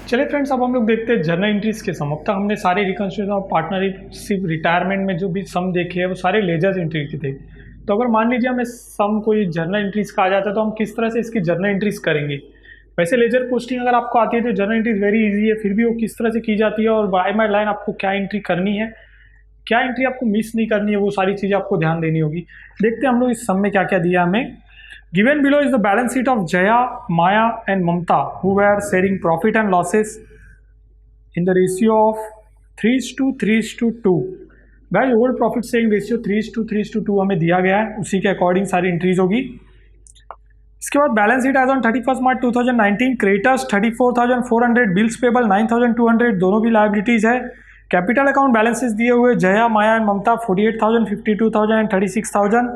चलिए फ्रेंड्स, अब हम लोग देखते हैं जर्नल एंट्रीज के सम। अब तक हमने सारे रिकंस्ट्रक्शन और पार्टनरशिप रिटायरमेंट में जो भी सम देखे हैं वो सारे लेजर्स एंट्री के थे। तो अगर मान लीजिए हमें सम कोई जर्नल एंट्रीज का आ जाता है तो हम किस तरह से इसकी जर्नल एंट्रीज करेंगे। वैसे लेजर पोस्टिंग अगर आपको आती है तो जर्नल एंट्रीज वेरी इजी है, फिर भी वो किस तरह से की जाती है और बाय माई लाइन आपको क्या एंट्री करनी है, क्या एंट्री आपको मिस नहीं करनी है, वो सारी चीज़ें आपको ध्यान देनी होगी। देखते हैं हम लोग इस सम में क्या क्या दिया हमें। Given below is the balance sheet of Jaya, Maya and Mamta who were sharing profit and losses in the ratio of 3:3:2। Guys, old profit sharing ratio 3:3:2 हमें दिया गया है, उसी के अकॉर्डिंग सारी एंट्रीज होगी। इसके बाद balance sheet as on 31 March 2019, creditors 34,400, bills payable 9,200, दोनों भी लायबिलिटीज है। कैपिटल अकाउंट बैलेंसेस दिए हुए Jaya, Maya and Mamta 48,000, 52,000 and 36,000।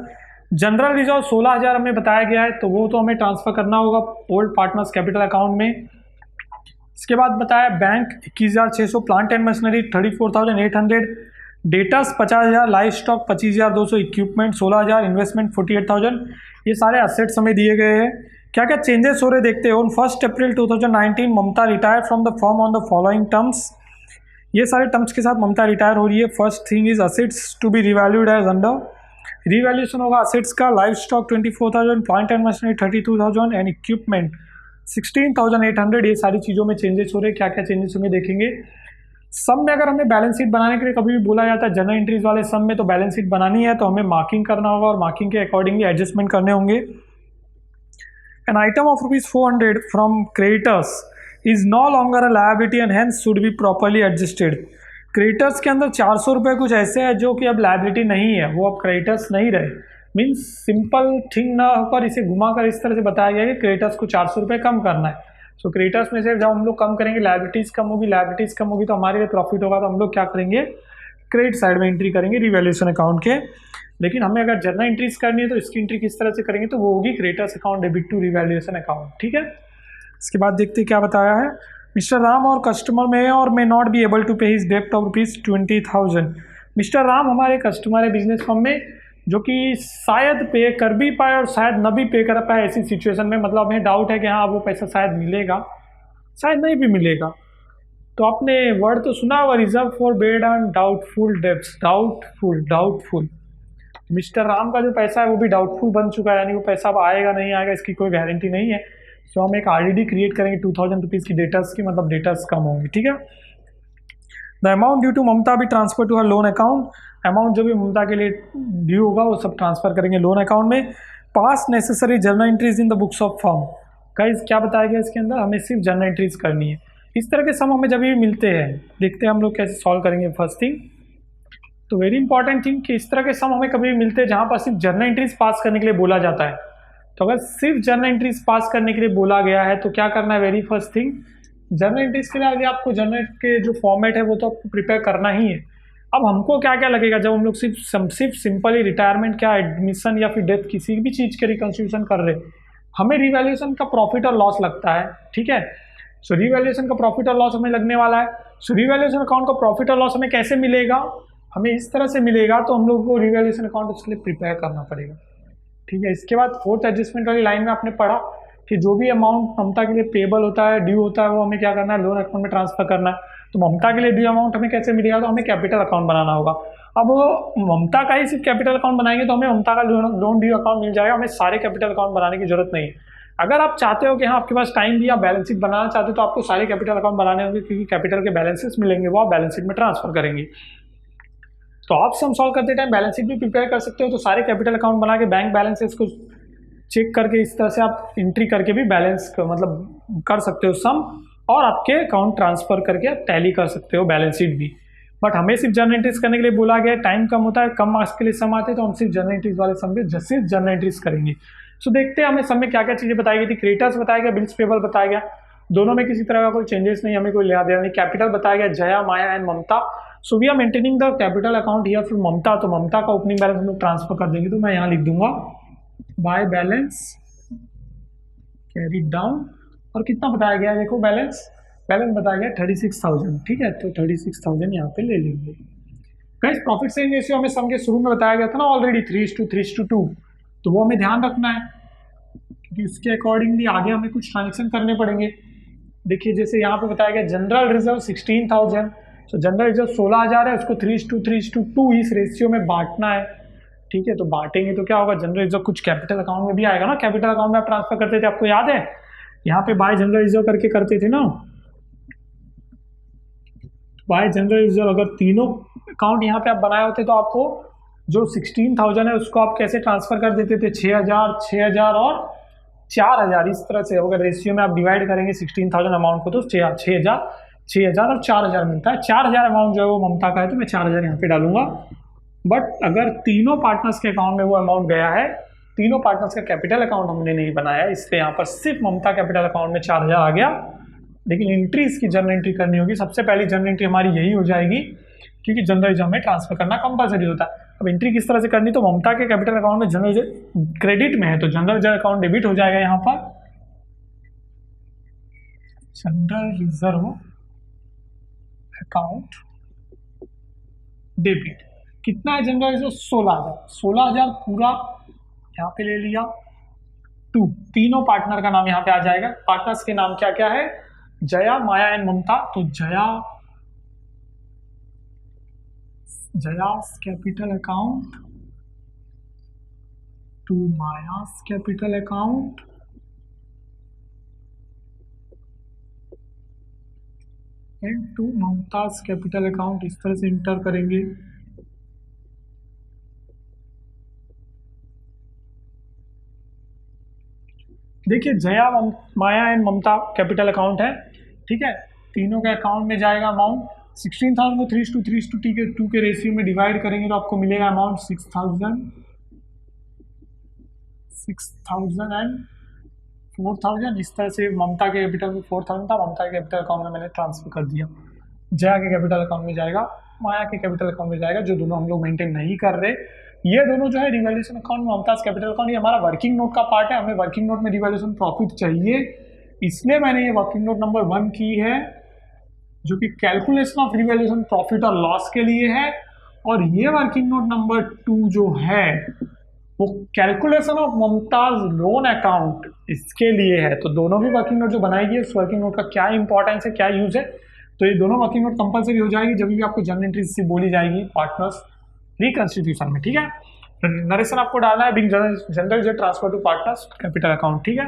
General reserve 16,000 हमें बताया गया है, तो वो तो हमें ट्रांसफर करना होगा ओल्ड पार्टनर्स कैपिटल अकाउंट में। इसके बाद बताया bank 21,600, plant and machinery 34,800, debtors 50,000, life stock 25,200, equipment 16,000, investment 48,000। ये सारे असेट्स हमें दिए गए हैं। क्या क्या चेंजेस हो रहे देखते हैं। On 1 April 2019 Mamta retire from the firm on the following terms. ये सारे टर्म्स के साथ ममता रिटायर हो रही है। First thing is assets to be revalued as under, revaluation होगा असेट्स का, life stock 24,000, plant and machinery 32,000 and equipment 16,800। ये सारी चीज़ों में चेंजेस हो रहे हैं। क्या क्या चेंजेस होंगे देखेंगे। सम में अगर हमें बैलेंस शीट बनाने के लिए कभी भी बोला जाता है जर्नल एंट्रीज वाले सम में, तो बैलेंस शीट बनानी है तो हमें मार्किंग करना होगा और मार्किंग के अकॉर्डिंगली एडजस्टमेंट करने होंगे। An item of ₹400 from creditors is no longer a liability and hence should be properly adjusted. Creditors के अंदर 400 रुपये कुछ ऐसे है जो कि अब लायबिलिटी नहीं है, वो अब क्रेडिटर्स नहीं रहे। मीन्स सिंपल थिंग ना होकर इसे घुमाकर इस तरह से बताया गया कि क्रेडिटर्स को 400 रुपये कम करना है। सो क्रेडिटर्स में से जब हम लोग कम करेंगे लायबिलिटीज़ कम होगी, लायबिलिटीज़ कम होगी तो हमारे लिए प्रॉफिट होगा, तो हम लोग क्या करेंगे क्रेडिट साइड में एंट्री करेंगे रिवैल्यूएशन अकाउंट के। लेकिन हमें अगर जर्नल एंट्रीज करनी है तो इसकी एंट्री किस तरह से करेंगे, तो वो होगी creditors account debit to revaluation account. ठीक है। इसके बाद देखते हैं क्या बताया है। मिस्टर राम और कस्टमर में और may not be able to pay his डेप्ट ऑफ ₹20,000। मिस्टर राम हमारे कस्टमर है बिजनेस फर्म में, जो कि शायद पे कर भी पाए और शायद न भी पे कर पाए। ऐसी सिचुएशन में मतलब हमें डाउट है कि हाँ वो पैसा शायद मिलेगा, शायद नहीं भी मिलेगा। तो आपने वर्ड तो सुना हुआ, reserve for bed and doubtful debts. Doubtful mister Ram का जो पैसा है वो भी डाउटफुल बन चुका है, यानी वो पैसा अब आएगा नहीं आएगा इसकी कोई गारंटी नहीं है। तो हम एक आरडीडी क्रिएट करेंगे 2,000 रुपीज़ की डेटर्स की, मतलब डेटर्स कम होंगी। ठीक है। The amount due to Mamta भी transfer to her loan account. Amount जो भी ममता के लिए ड्यू होगा वो सब ट्रांसफर करेंगे लोन अकाउंट में। पास necessary journal entries in the books of firm. Guys क्या बताया गया इसके अंदर, हमें सिर्फ जर्नल एंट्रीज करनी है। इस तरह के सम हमें जब भी मिलते हैं, देखते हैं हम लोग कैसे सॉल्व करेंगे। फर्स्ट थिंग तो वेरी इंपॉर्टेंट थिंग कि इस तरह के सम हमें कभी भी मिलते हैं जहाँ पर सिर्फ जर्नल एंट्रीज पास करने के लिए बोला जाता है। तो अगर सिर्फ जर्नल एंट्रीज पास करने के लिए बोला गया है तो क्या करना है। Very first thing, journal entries के लिए आगे आपको जर्नल के जो फॉर्मेट है वो तो आपको प्रिपेयर करना ही है। अब हमको क्या क्या लगेगा जब हम लोग सिर्फ सिंपली रिटायरमेंट क्या एडमिशन या फिर डेथ किसी भी चीज़ के रिकंस्ट्रक्शन कर रहे, हमें रिवैल्यूएशन का प्रॉफिट और लॉस लगता है। ठीक है। सो रिवैल्यूएशन का प्रॉफिट और लॉस हमें लगने वाला है। सो रिवैल्यूएशन अकाउंट का प्रॉफिट और लॉस हमें कैसे मिलेगा, हमें इस तरह से मिलेगा, तो हम लोग को रिवैल्यूएशन अकाउंट उसके लिए प्रिपेयर करना पड़ेगा। ठीक है। इसके बाद फोर्थ एडजस्टमेंट वाली लाइन में आपने पढ़ा कि जो भी अमाउंट ममता के लिए पेबल होता है, ड्यू होता है, वो हमें क्या करना है लोन अकाउंट में ट्रांसफर करना है। तो ममता के लिए ड्यू अमाउंट हमें कैसे मिलेगा, तो हमें कैपिटल अकाउंट बनाना होगा। अब वो ममता का ही सिर्फ कैपिटल अकाउंट बनाएंगे तो हमें ममता का लोन ड्यू अकाउंट मिल जाएगा, हमें सारे कैपिटल अकाउंट बनाने की जरूरत नहीं है। अगर आप चाहते हो कि हाँ आपके पास टाइम दिया बैलेंस शीट बनाना चाहते हो तो आपको सारे कैपिटल अकाउंट बनाने होंगे, क्योंकि कैपिटल के बैलेंसेस मिलेंगे वो आप बैलेंस शीट में ट्रांसफर करेंगे। तो आप सम सॉल्व करते टाइम बैलेंस शीट भी प्रिपेयर कर सकते हो, तो सारे कैपिटल अकाउंट बना के बैंक बैलेंसेस को चेक करके इस तरह से आप एंट्री करके भी बैलेंस मतलब कर सकते हो सम, और आपके अकाउंट ट्रांसफर करके आप टैली कर सकते हो बैलेंस शीट भी। बट हमें सिर्फ जर्नल एंट्रीज करने के लिए बोला गया है, टाइम कम होता है, कम मार्क्स के लिए सम आते हैं, तो हम सिर्फ जर्नल एंट्रीज वाले सम में सिर्फ जर्नल एंट्रीज करेंगे। सो देखते हैं हमें सम में क्या क्या चीज़ें बताई गई थी। क्रेडिटर्स बताया गया, बिल्स पेबल बताया गया, दोनों में किसी तरह का कोई चेंजेस नहीं, हमें कोई लिया देना नहीं। कैपिटल बताया गया Jaya, Maya and Mamta. So we are maintaining the capital account here for Mamta, तो ममता का ओपनिंग बैलेंस हम लोग ट्रांसफर कर देंगे। तो मैं यहाँ लिख दूंगा बाय बैलेंस कैरी डाउन। और कितना बताया गया देखो, बैलेंस बताया गया 36,000। ठीक है। तो 36,000 यहाँ पे ले लेंगे। गाइस प्रॉफिट शेयरिंग रेशियो हमें सम के शुरू में बताया गया था ना ऑलरेडी 3:3:2, तो वो हमें ध्यान रखना है क्योंकि उसके अकॉर्डिंगली आगे हमें कुछ ट्रांजेक्शन करने पड़ेंगे। देखिए जैसे यहाँ पे बताया गया जनरल रिजर्व 16,000, तो जनरल रिजर्व 16,000 है, उसको 3:2 इस रेशियो में बांटना है। ठीक है, तो बांटेंगे तो क्या होगा, जनरल रिजर्व कुछ कैपिटल अकाउंट में भी आएगा ना, कैपिटल अकाउंट में आप ट्रांसफर करते थे, आपको याद है यहाँ पे बाय जनरल रिजर्व करके करते थे ना, बाय जनरल रिजर्व। अगर तीनों अकाउंट यहाँ पे आप बनाए होते तो आपको जो 16,000 है उसको आप कैसे ट्रांसफर कर देते थे, 6,000, 6,000 और 4,000, इस तरह से। अगर रेशियो में आप डिवाइड करेंगे 16,000 अमाउंट को तो 6,000 और 4,000 मिलता है। 4,000 अमाउंट जो है वो ममता का है, तो मैं 4,000 यहाँ पे डालूंगा। बट अगर तीनों पार्टनर्स के अकाउंट में वो अमाउंट गया है, तीनों पार्टनर्स का कैपिटल अकाउंट हमने नहीं बनाया, इसलिए यहाँ पर सिर्फ ममता कैपिटल अकाउंट में 4,000 आ गया। लेकिन एंट्री इसकी जनरल एंट्री करनी होगी, सबसे पहली जनरल एंट्री हमारी यही हो जाएगी, क्योंकि जनरल रिजर्व में ट्रांसफर करना कंपलसरी होता है। अब एंट्री किस तरह से करनी, तो ममता के कैपिटल अकाउंट में जनरल क्रेडिट में है तो जनरल रिजर्व अकाउंट डेबिट हो जाएगा, यहाँ पर जनरल रिजर्व अकाउंट डेबिट। कितना है जनरल रिजर्व, 16,000, 16,000 पूरा यहाँ पे ले लिया। टू, तीनों पार्टनर का नाम यहाँ पे आ जाएगा। पार्टनर्स के नाम क्या क्या है, जया, माया एंड ममता। तो Jaya's capital account to Maya's capital account and to Mamta's capital account, इस तरह से इंटर करेंगे। देखिए Jaya, Maya and Mamta capital account है, ठीक है। तीनों के अकाउंट में जाएगा अमाउंट 16,000 को 3:2 के रेशियो में डिवाइड करेंगे तो आपको मिलेगा अमाउंट 6,000 एंड 4,000। इस तरह से ममता के कैपिटल में 4,000 था, ममता के कैपिटल अकाउंट में मैंने ट्रांसफर कर दिया। जया के कैपिटल अकाउंट में जाएगा, माया के कैपिटल अकाउंट में जाएगा, जो दोनों हम लोग मेंटेन नहीं कर रहे। ये दोनों जो है revaluation account, Mumtaz capital account, ये हमारा वर्किंग नोट का पार्ट है। हमें वर्किंग नोट में रिवैल्यूएशन प्रॉफिट चाहिए, इसलिए मैंने ये वर्किंग नोट नंबर 1 की है, जो कि कैलकुलेशन ऑफ रिवैल्यूएशन प्रॉफिट और लॉस के लिए है। और ये वर्किंग नोट नंबर 2 जो है वो calculation of Mumtaz loan account, इसके लिए है। तो दोनों भी वर्किंग नोट जो बनाएगी, उस वर्किंग नोट का क्या इंपॉर्टेंस है, क्या यूज है, तो ये दोनों वर्किंग नोट कंपलसरी हो जाएगी जब भी आपको जनरल एंट्री से बोली जाएगी पार्टनर्स रिकंस्टिट्यूशन में, ठीक है। नरेशन आपको डालना है, बिंग जनरल जो transfer to partners capital account, ठीक है।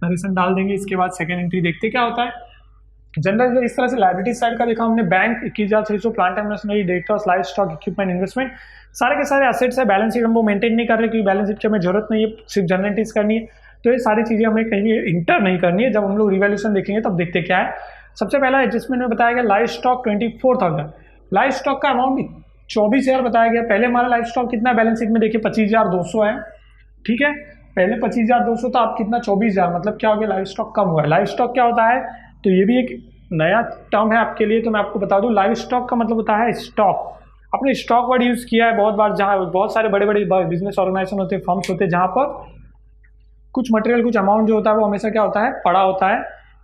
नरेशन डाल देंगे। इसके बाद सेकेंड एंट्री देखते क्या होता है। जनरल जो इस तरह से लायबिलिटी साइड का देखा हमने, bank 21,300, plant and machinery, debtors, life stock, equipment, investment, सारे के सारे एसेट्स है। बैलेंस शीट हम वो मेंटेन नहीं कर रहे क्योंकि बैलेंस शीट की हमें जरूरत नहीं है, सिर्फ जनरल एंट्रीज करनी है। तो ये सारी चीजें हमें कहीं इंटर नहीं करनी है। जब हम लोग रिवैल्यूएशन देखेंगे तब देखते क्या है। सबसे पहला एडजस्टमेंट में बताया गया लाइफ स्टॉक 24,000, लाइफ स्टॉक का अमाउंट 24,000 बताया गया। पहले हमारा लाइफ स्टॉक कितना है बैलेंस शीट में, देखिए 25,200 है, ठीक है। पहले 25,200 था, अब कितना 24,000, मतलब क्या हो गया, लाइफ स्टॉक कम हुआ है। लाइफ स्टॉक क्या होता है, तो ये भी एक नया टर्म है आपके लिए, तो मैं आपको बता दूं। लाइफ स्टॉक का मतलब होता है स्टॉक। आपने स्टॉक वर्ड यूज किया है बहुत बार, जहाँ बहुत सारे बड़े बड़े बिजनेस ऑर्गेनाइजेशन होते हैं, फर्म्स होते हैं, जहाँ पर कुछ मटेरियल, कुछ अमाउंट जो होता है वो हमेशा क्या होता है, पड़ा होता है।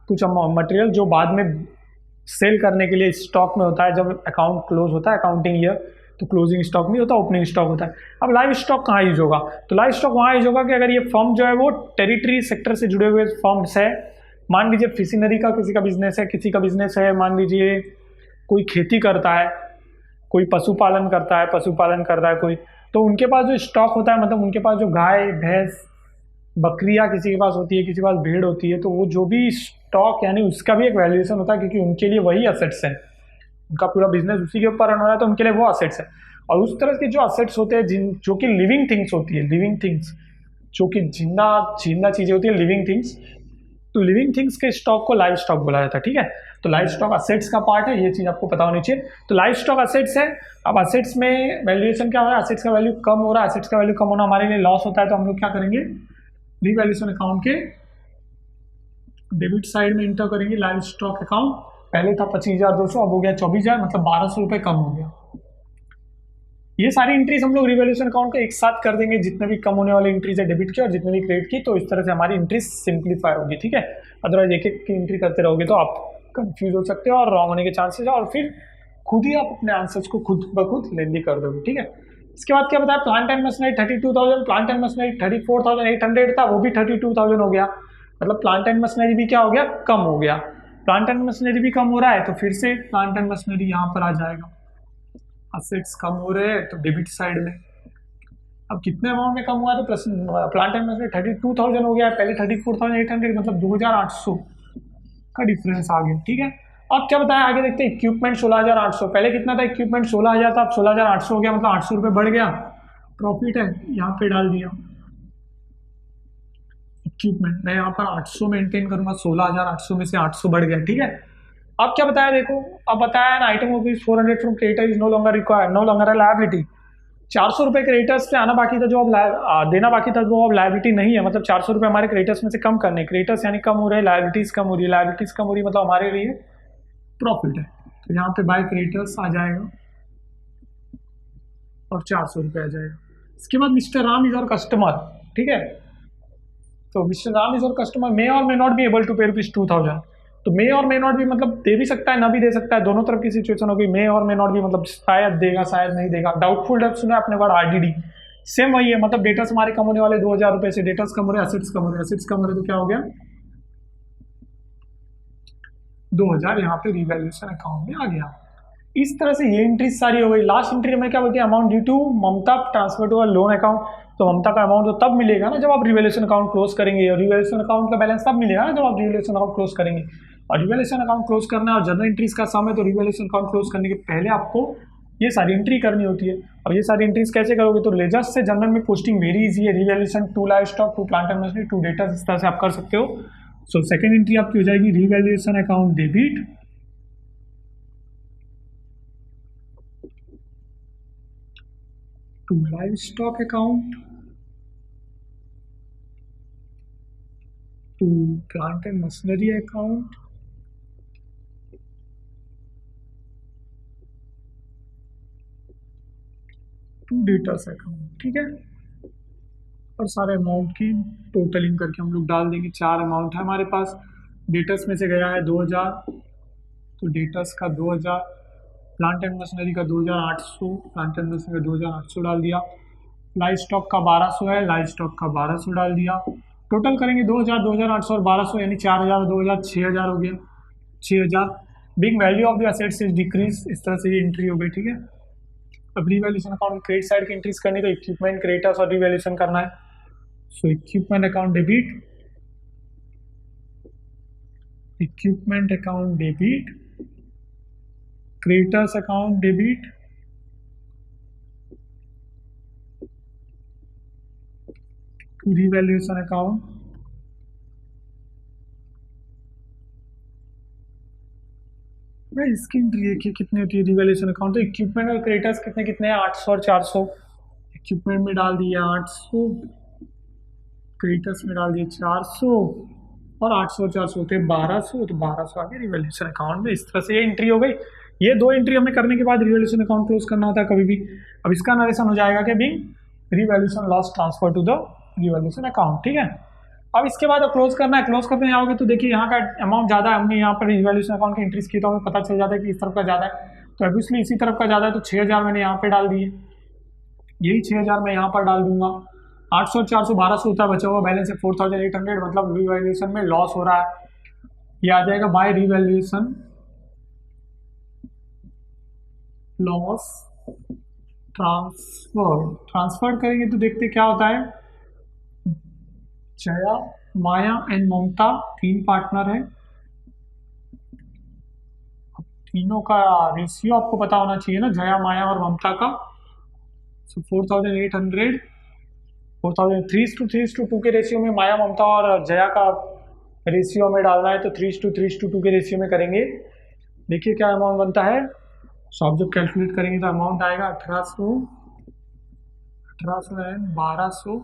कुछ मटेरियल जो बाद में सेल करने के लिए स्टॉक में होता है। जब अकाउंट क्लोज होता है, अकाउंटिंग ईयर, तो क्लोजिंग स्टॉक नहीं होता, ओपनिंग स्टॉक होता है। अब लाइव स्टॉक कहाँ यूज होगा, तो लाइव स्टॉक वहाँ यूज होगा कि अगर ये फर्म जो है वो टेरिटरी सेक्टर से जुड़े हुए फर्म्स है। मान लीजिए फिशनरी का किसी का बिजनेस है, किसी का बिजनेस है, मान लीजिए कोई खेती करता है, कोई पशुपालन करता है, कोई, तो उनके पास जो स्टॉक होता है, मतलब उनके पास जो गाय, भैंस, बकरियां किसी के पास होती है, किसी के पास भेड़ होती है, तो वो जो भी स्टॉक यानी उसका भी एक वैल्यूएशन होता है, क्योंकि उनके लिए वही असेट्स है, उनका पूरा बिजनेस उसी के ऊपर रन हो रहा है, तो उनके लिए वो असेट्स है। और उस तरह के जो असेट्स होते हैं जो कि लिविंग थिंग्स होती है, लिविंग थिंग्स जो कि जिंदा चीजें होती है, लिविंग थिंग्स, तो लिविंग थिंग्स के स्टॉक को लाइव स्टॉक बोला जाता है, ठीक है। तो लाइव स्टॉक असेट्स का पार्ट है, ये चीज आपको पता होनी चाहिए। तो लाइव स्टॉक असेट्स है। अब असेट्स में वैल्यूएशन क्या हो रहा है, असेट्स का वैल्यू कम हो रहा है, असेट्स का वैल्यू कम होना हमारे लिए लॉस होता है, तो हम लोग क्या करेंगे, रिवैल्यूएशन अकाउंट के डेबिट साइड में इंटर करेंगे लाइव स्टॉक अकाउंट। पहले था 25,200, अब हो गया 24,000, मतलब 1,200 रुपये कम हो गया। ये सारी एंट्रीज हम लोग रिवैल्यूएशन अकाउंट को एक साथ कर देंगे, जितने भी कम होने वाले एंट्रीज है डेबिट की और जितने भी क्रेडिट की, तो इस तरह से हमारी एंट्रीज सिंप्लीफाई होगी, ठीक है। अदरवाइज एक एक की एंट्री करते रहोगे तो आप कंफ्यूज हो सकते हो और रॉन्ग होने के चांसेस है, और फिर खुद ही आप अपने आंसर्स को खुद ब खुद लेंदी कर दोगे, ठीक है। इसके बाद क्या बताया, plant and machinery 32,000, plant and machinery 34,800 था, वो भी 32,000 हो गया, मतलब प्लांट एंड मशीनरी भी क्या हो गया, कम हो गया। प्लांट एंड मशीनरी भी कम हो रहा है तो फिर से प्लांट एंड मशीनरी यहाँ पर आ जाएगा। असेट्स कम हो रहे हैं तो डेबिट साइड में। अब कितने अमाउंट में कम हुआ तो प्लांट एंड मशीनरी 32,000 हो गया है, पहले 34,800, मतलब 2,800 का डिफरेंस आ गया। ठीक है, अब क्या बताया आगे देखते हैं। इक्विपमेंट 16,800, पहले कितना था इक्विपमेंट 16,000 था, अब 16,800 हो गया, मतलब 800 रुपये बढ़ गया। प्रॉफिट है यहाँ पे डाल दिया इक्विपमेंट, मैं यहाँ पर 800 मेंटेन करूंगा, 16,800 में से 800 बढ़ गया। ठीक है, अब क्या बताया देखो, अब बताया ना item of 400 from creditor is no longer required, no longer है लायबिलिटी। 400 रुपये क्रेडिटर्स से आना बाकी था, जो अब देना बाकी था वो अब लायबिलिटी नहीं है, मतलब 400 रुपये हमारे क्रेडिटर्स में से कम करने, क्रेडिटर्स यानी कम हो रहे हैं, लायबिलिटीज कम हो रही है, लायबिलिटीज कम हो रही है मतलब हमारे लिए प्रॉफिट है। तो यहाँ पे बाय क्रेडिटर्स आ जाएगा और 400 रुपये आ जाएगा। इसके बाद mister Ram is our customer. ठीक है, तो mister Ram is our customer may or may not be able to pay ₹2,000। तो मे और मे नॉट भी मतलब दे भी सकता है ना भी दे सकता है, दोनों तरफ की सिचुएशन होगी। मे और मे नॉट भी मतलब शायद देगा शायद नहीं देगा। डाउटफुल डेट सुना आपने वर्ड आरडीडी, सेम वही है, मतलब डेटर्स हमारे कम होने वाले 2,000 रुपये से, डेटर्स कम हो रहे, एसेट्स कम हो रहे, एसेट्स कम हो रहे तो क्या हो गया 2,000 यहाँ पे रिवैल्यूएशन अकाउंट में आ गया। इस तरह से ये एंट्री सारी हो गई। लास्ट एंट्री हमें क्या बोलते हैं, amount due to Mamta transfer to loan account. तो ममता का अमाउंट तो तब मिलेगा ना जब आप रिवैल्यूएशन अकाउंट क्लोज करेंगे, और रिवैल्यूएशन अकाउंट का बैलेंस तब मिलेगा ना जब आप रिवैल्यूएशन अकाउंट क्लोज करेंगे। और रिवैल्यूएशन अकाउंट क्लोज करना है और जनरल एंट्रीज का सम है, तो रिवैल्यूएशन अकाउंट क्लोज करने के पहले आपको ये सारी एंट्री करनी होती है। और ये सारी एंट्रीज कैसे करोगे, तो लेजर्स से जनरल में पोस्टिंग वेरी इजी है। Revaluation to live stock, to plant and machinery, to डेटा, इस तरह से आप कर सकते हो। सो सेकेंड एंट्री आपकी हो जाएगी revaluation account debit to live stock account, to plant and machinery account, to debtors account. ठीक है, और सारे अमाउंट की टोटलिंग करके हम लोग डाल देंगे। 4 अमाउंट है हमारे पास। डेटस में से गया है 2,000, तो डेटस का 2,000, प्लांट एंड मशीनरी का 2,800, प्लांट एंड मशीनरी का 2,800 डाल दिया। लाइव स्टॉक का 1,200 है, लाइव स्टॉक का 1,200 डाल दिया। टोटल करेंगे 2,000, 2,800 और 1,200 यानी 4,000, 2,000, 6,000 हो गया। 6,000 big value of the assets is decrease. इस तरह से ये एंट्री हो गई। ठीक है, अब रिवैल्यूएशन अकाउंट क्रेडिट साइड की एंट्रीज करनी, तो इक्विपमेंट, क्रेडिटर्स और रिवैल्यूएशन करना है। So equipment account debit, equipment account debit, creditors account debit, revaluation account, भाई इसकी एंट्री देखिए कितनी होती है रिवैल्यूएशन अकाउंट। तो इक्विपमेंट और क्रेडिटर्स कितने कितने हैं, 800 और 400। इक्विपमेंट में डाल दिया 800, क्रेडिटर्स में डाल दिए 400, और 800 और 400 होते हैं 1,200, तो 1,200 आ गया रिवैल्यूएशन अकाउंट में। इस तरह से ये एंट्री हो गई। ये 2 एंट्री हमें करने के बाद रिवैल्यूएशन अकाउंट क्लोज करना होता है कभी भी। अब इसका नरेशन हो जाएगा कि being revaluation loss transfer to the revaluation account. ठीक है, अब इसके बाद क्लोज करना है। क्लोज करने जाओगे तो देखिए यहाँ का अमाउंट ज़्यादा है, हमने यहाँ पर रिवैल्यूएशन अकाउंट की एंट्रीज की तो हमें पता चल जाता है कि इस तरफ का ज़्यादा है, तो ऑब्वियसली इसी तरफ का ज़्यादा है, तो 6,000 मैंने यहाँ पे डाल दिए। यही 6,000 मैं यहाँ पर डाल दूंगा। 800 और 400 1,200 होता है, बचा हुआ बैलेंस है 4,800, मतलब रिवैल्यूएशन में लॉस हो रहा है। ये आ जाएगा बाय रिवैल्यूएशन लॉस ट्रांसफर करेंगे तो देखते क्या होता है। Jaya, Maya and Mamata 3 partner है। तीनों का रेशियो आपको पता होना चाहिए ना, जया, माया और ममता का। सो 4,800, 3:2 के रेशियो में माया, ममता और जया का रेशियो में डालना है, तो 3:2 के रेशियो में करेंगे। देखिए क्या अमाउंट बनता है। सो आप जब कैलकुलेट करेंगे तो अमाउंट आएगा 1,800 एंड 1,200।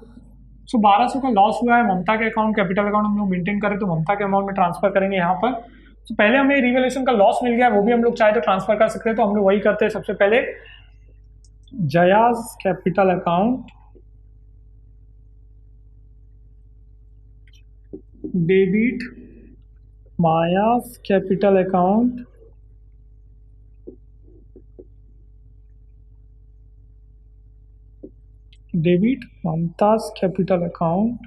सो 1,200 का लॉस हुआ है ममता के अकाउंट, कैपिटल अकाउंट हम लोग मेंटेन करें तो ममता के अमाउंट में ट्रांसफर करेंगे यहाँ पर। तो पहले हमें रिवैल्यूएशन का लॉस मिल गया, वो भी हम लोग चाहे तो ट्रांसफर कर सकते हैं, तो हम लोग वही करते हैं। सबसे पहले Jaya's capital account debit Maya's capital account debit Mamta's capital account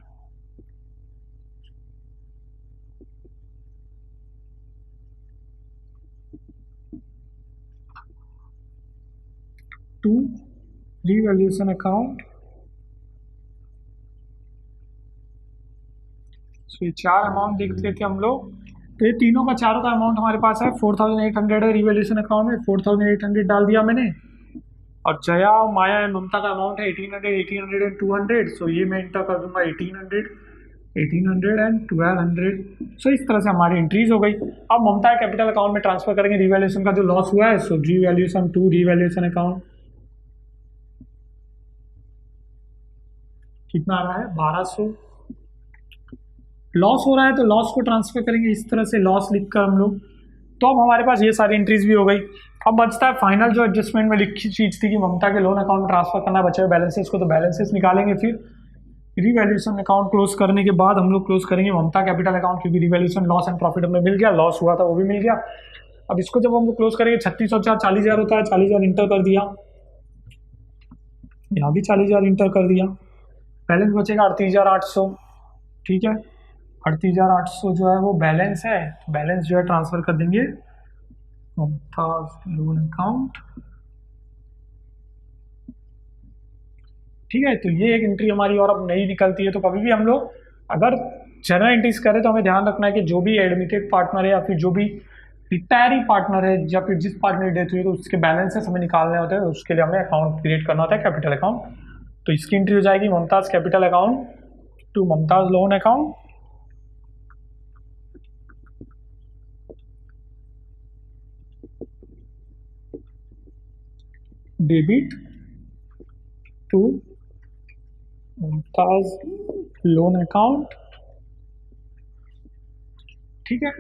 to revaluation account. So ये 4 अमाउंट देख लेते हम लोग। तो ये तीनों का चारों का अमाउंट हमारे पास है 4800 है रीवैल्यूएशन अकाउंट में, 4800 डाल दिया मैंने। और जया माया एंड ममता का अमाउंट है 1800, 1800 एंड 200। सो ये मैं इंटर कर दूंगा 1800, 1800 एंड 1200। सो इस तरह से हमारी इंक्रीज हो गई। अब ममता कैपिटल अकाउंट में ट्रांसफर करेंगे रीवैल्यूएशन का जो लॉस हुआ है। सो रीवैल्यूएशन टू रीवैल्यूएशन अकाउंट कितना आ रहा है 1200। लॉस हो रहा है तो लॉस को ट्रांसफर करेंगे इस तरह से, लॉस लिखकर हम लोग। तो अब हमारे पास ये सारी एंट्रीज भी हो गई। अब बचता है फाइनल जो एडजस्टमेंट में लिखी चीज़ थी कि ममता के लोन अकाउंट में ट्रांसफर करना बचे हुए बैलेंसेस को, तो बैलेंसेस निकालेंगे। फिर रीवैल्यूएशन अकाउंट क्लोज करने के बाद हम लोग क्लोज करेंगे ममता कैपिटल अकाउंट, क्योंकि रीवैल्यूएशन लॉस एंड प्रॉफिट हमें मिल गया, लॉस हुआ था वो भी मिल गया। अब इसको जब हम लोग क्लोज करेंगे 3600 40,000 होता है, 40,000 इंटर कर दिया, यहाँ भी 40,000 इंटर कर दिया, बैलेंस बचेगा 38,800। ठीक है, 38,800 जो है वो बैलेंस है। बैलेंस जो है ट्रांसफर कर देंगे ममता लोन अकाउंट। ठीक है, तो ये एक एंट्री हमारी और अब नई निकलती है। तो कभी भी हम लोग अगर जर्नल एंट्रीज करें तो हमें ध्यान रखना है कि जो भी एडमिटेड पार्टनर है या फिर जो भी रिटायरी पार्टनर है या फिर जिस पार्टनर की डेथ हुई है तो उसके बैलेंसेस हमें निकालने होते हैं। उसके लिए हमें अकाउंट क्रिएट करना होता है कैपिटल अकाउंट। तो इसकी एंट्री हो जाएगी Mamta's capital account to Mamta's loan account. Debit to Mamta's loan account. ठीक है,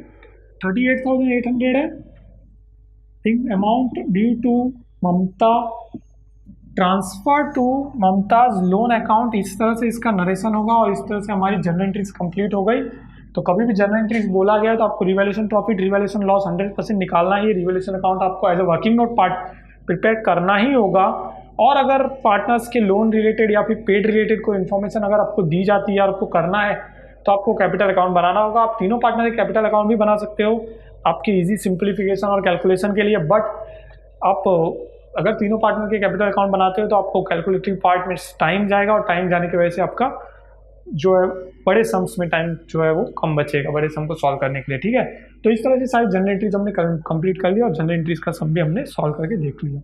38,800 है। Think amount due to Mamta transfer to Mamta's loan account. इस तरह से इसका नरेशन होगा और इस तरह से हमारी जर्नल एंट्रीज कंप्लीट हो गई। तो कभी भी जर्नल एंट्रीज बोला गया तो आपको रिवैल्यूएशन प्रॉफिट रिवैल्यूएशन लॉस 100% निकालना ही। रिवैल्यूएशन अकाउंट आपको as a working note part prepare करना ही होगा। और अगर पार्टनर्स के लोन रिलेटेड या फिर पेड रिलेटेड कोई इन्फॉर्मेशन अगर आपको दी जाती है और आपको करना है तो आपको कैपिटल अकाउंट बनाना होगा। आप तीनों पार्टनर के कैपिटल अकाउंट भी बना सकते हो आपकी इजी सिंप्लीफिकेशन और कैलकुलेशन के लिए। बट आप अगर तीनों पार्टनर के कैपिटल अकाउंट बनाते हो तो आपको कैलकुलेटिव पार्ट में टाइम जाएगा और टाइम जाने की वजह से आपका जो है बड़े सम्स में टाइम जो है वो कम बचेगा बड़े सम को सॉल्व करने के लिए। ठीक है, तो इस तरह से सारी जनरल एंट्रीज हमने कंप्लीट कर लिया और जनरल एंट्रीज का सम भी हमने सॉल्व करके देख लिया।